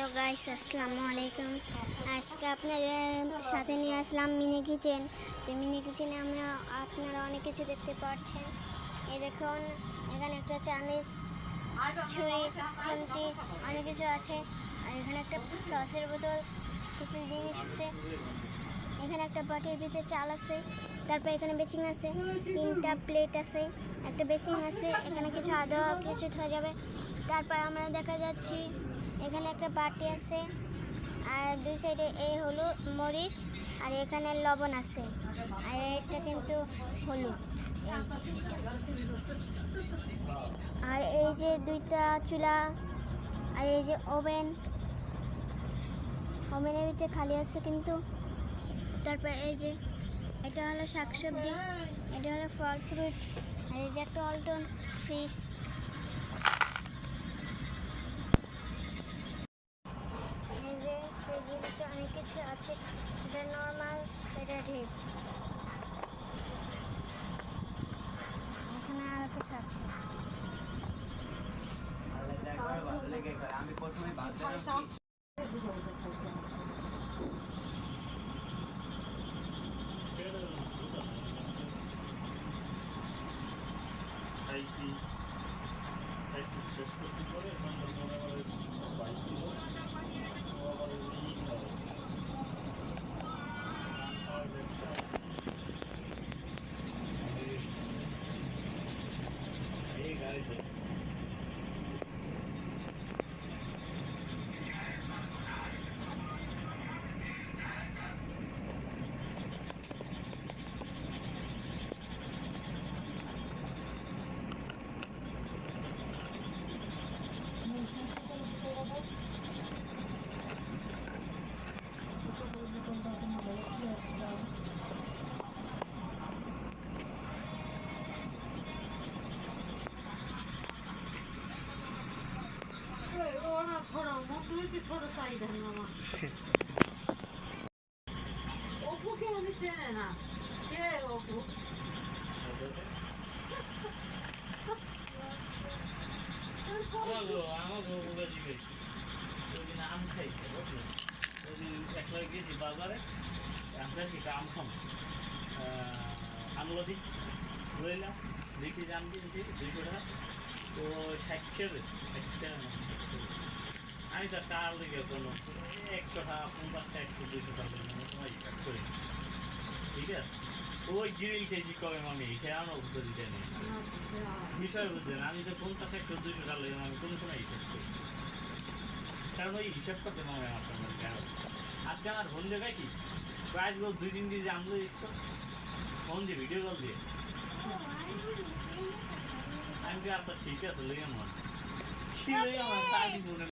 Hello guys, আসসালামু আলাইকুম। আজকে আপনাদের সাথে নিয়ে আসলাম মিনি কিচেন। তো মিনি কিচেনে আপনারা অনেক কিছু দেখতে পাচ্ছেন। এই দেখুন, এখানে একটা চামিচ, ছুরি, খুন্তি, অনেক কিছু আছে। আর এখানে একটা সসের বোতল, কিছু জিনিস আছে। এখানে একটা বাটির ভিতরে চাল আছে। তারপর এখানে বেচিং আছে, 3টা প্লেট আছে, একটা বেসিং আছে। এখানে কিছু আদা কিছু হয়ে যাবে। তারপর আমরা দেখা যাচ্ছি এখানে একটা বাটি আছে, আর দুই সাইডে হলো মরিচ, আর এখানে লবণ আছে। আর এটা কিন্তু হলুদ। আর এই যে 2টা চুলা, আর এই যে ওভেনের ভিতরে খালি আছে কিন্তু। তারপর এই যে এটা হলো শাকসবজি, এটা হলো ফল ফ্রুট, আর এই যে একটা অল্টন ফ্রিজ। এই যে ফ্রিজের ভিতরে অনেক কিছু আছে, এটা নর্মাল, এটা ঢিপ। এখানে আরো কিছু আছে। আমি প্রথমে খাইছি একটু শেষ করতে পারে পাইছি আবার এই গাড়ি ছোট সাইজ মামা অপুকে আমি চেনে না কে অপু আমাকে জিজ্ঞেস ওই আম খাইছে বুঝলি ওই দিন একলা গেছি বাজারে আমরা কি আম খাম আমগুলো দিই রইলাম দেখি যে আম দিয়েছি 200 টাকা তো 60 টাকা 60 টাকা আমি তো টাল দিকে কোনো 100 টাকা 50 টাকা 100 200 টাকা সময় কাজ করি ঠিক আছে ওই গিরিল খেয়েছি কবে আমি খেয়ে আমার উত্তর দিতে নেই বিষয় বুঝলেন আমি তো 50 100 200 টাকা লাগে আমি কোনো সময় হিসাব করি কারণ ওই হিসাব করতে পারবে আমার সঙ্গে আজকে আমার ফোন দেখায় কি প্রাইস বল 2-3 দিন যে আমলো দিস তো ফোন দিয়ে ভিডিও কল দিয়ে আমি আচ্ছা ঠিক আছে লেগে মন কি লেগে আমার 4 দিন